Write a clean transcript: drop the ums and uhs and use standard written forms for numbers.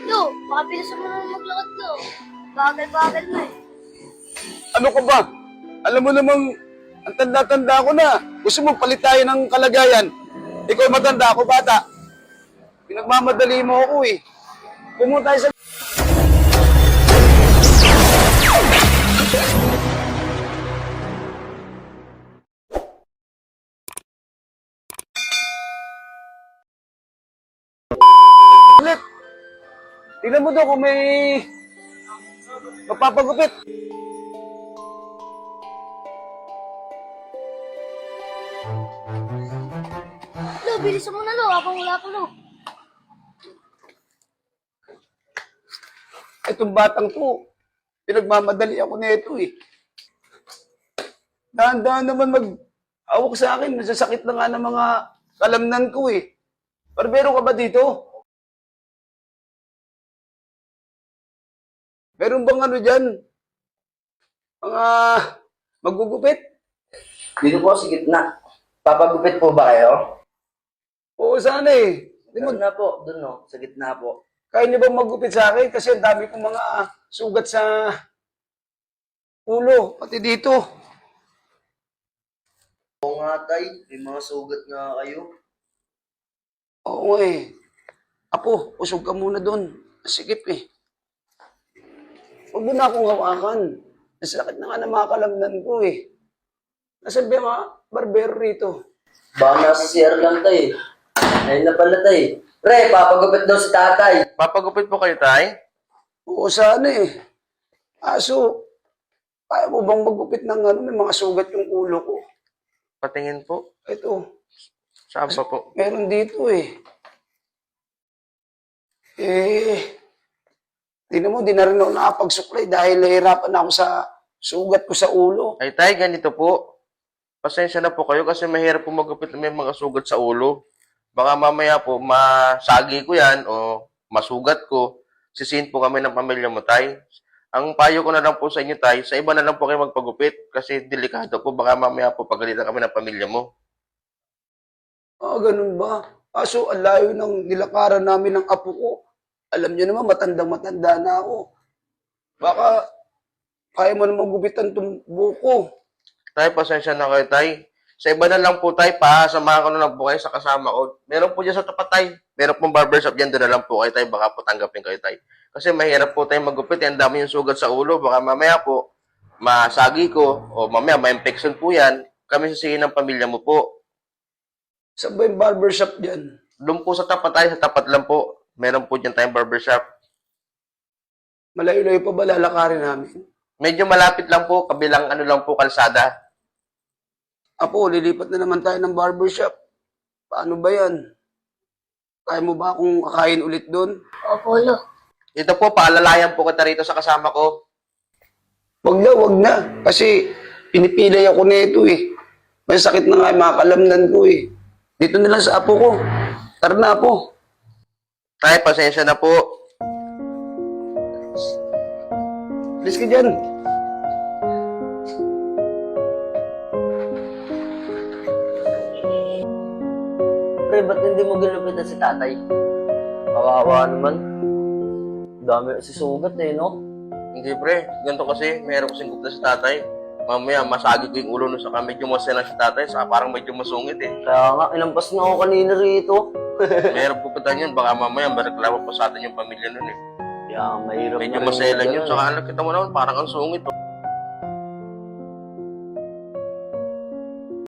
Lo, baka bilisan mo naman maglakad, Lo. Bagal-bagal mo eh. Ano ka ba? Alam mo namang, ang tanda-tanda ko na. Gusto mo palit tayo ng kalagayan. Ikaw matanda, ako bata. Pinagmamadali mo ako eh. Pumunta tayo sa... Ulit. Tingnan mo daw kung may magpapagupit. Lo, bilisan mo na, Lo. Habang wala pa, Lo. Itong batang to, pinagmamadali ako nito eh. Dahan-dahan naman mag-awak sa akin. Nasasakit na nga ng mga kalamnan ko eh. Barbero ka ba dito? Meron bang ano dyan? Mga magugupit? Dito po sa gitna. Papagupit po ba kayo? Oo, sana eh. Doon na po, doon no, sa gitna po. Kaya niyo bang magupit sa akin? Kasi ang dami kong mga sugat sa ulo, pati dito. Oo nga tay, may mga sugat nga kayo. Oo eh. Apo, usog ka muna doon. Sikip eh. Huwag mo na akong hawakan. Nasakit na nga ng mga kalamnan ko eh. Nasaan ba yung mga barbero rito? Baka nasa CR lang tay. Ayun na pala tay. Pre, papagupit daw si tatay. Papagupit po kayo, tay? Oo, sana eh. Aso, kaya mo bang magupit ng ano, may mga sugat yung ulo ko? Patingin po. Ito, Saan pa po? meron dito eh. Tingnan mo, di na rin ako nakapagsuklay dahil nahihirapan ako sa sugat ko sa ulo. Ay, tay, ganito po. Pasensya na po kayo kasi mahirap po magupit na may mga sugat sa ulo. Baka mamaya po, masagi ko yan o masugat ko. Sisihin po kami ng pamilya mo, tay. Ang payo ko na lang po sa inyo, tay, sa iba na lang po kayo magpagupit kasi delikado po. Baka mamaya po pagalitan kami ng pamilya mo. Ah, ganun ba? Aso, ang layo ng nilakaran namin ng apo ko. Alam niyo naman, matandang-matanda na ako. Baka, kaya mo naman gupitan itong buko. Tay, pasensya na kayo, tay. Sa iba na lang po, tay, samahan ko na lang po kayo sa kasama ko. Meron po dyan sa tapat, tay. Meron pong barbershop dyan, doon na lang po kayo, tay. Baka po tanggapin kayo, tay. Kasi mahirap po tayo magupit. Ang dami yung sugat sa ulo. Baka mamaya po, masagi ko. O mamaya, ma-infection po yan. Kami sisihin ng pamilya mo po. Saan ba yung barbershop dyan? Doon po sa tapat, tay. Sa tapat lang po. Meron po dyan tayong barbershop. Malayo-layo pa ba lalakarin namin? Medyo malapit lang po. Kabilang ano lang po, kalsada. Apo, lilipat na naman tayo ng barbershop. Paano ba yan? Kaya mo ba akong kakain ulit doon? Opo, Lo. Ito po, paalalayan po kita rito sa kasama ko. Wag na. Kasi pinipilay ako nito eh. May sakit na nga yung mga kalamnan ko eh. Dito na lang sa apo ko. Tara na, apo. Tay, pasensya na po. Alis ka dyan. Pre, ba't hindi mo ginupitan si tatay? Kawawa naman. Dami si sugat eh, no? Hindi pre, ganito kasi, meron kasing gupta si tatay. Mamaya, masagi ko yung ulo nun saka medyo masaya si tatay, saka parang medyo masungit eh. Kaya nga, inampas nga ako kanina rito. Meron po kita yun, baka mamaya mareklamo pa sa atin yung pamilya nun eh. Kaya mahirap Medyo na rin masaya lang yun, ganun, saka alam kita mo naman, parang ang sungit. Oh.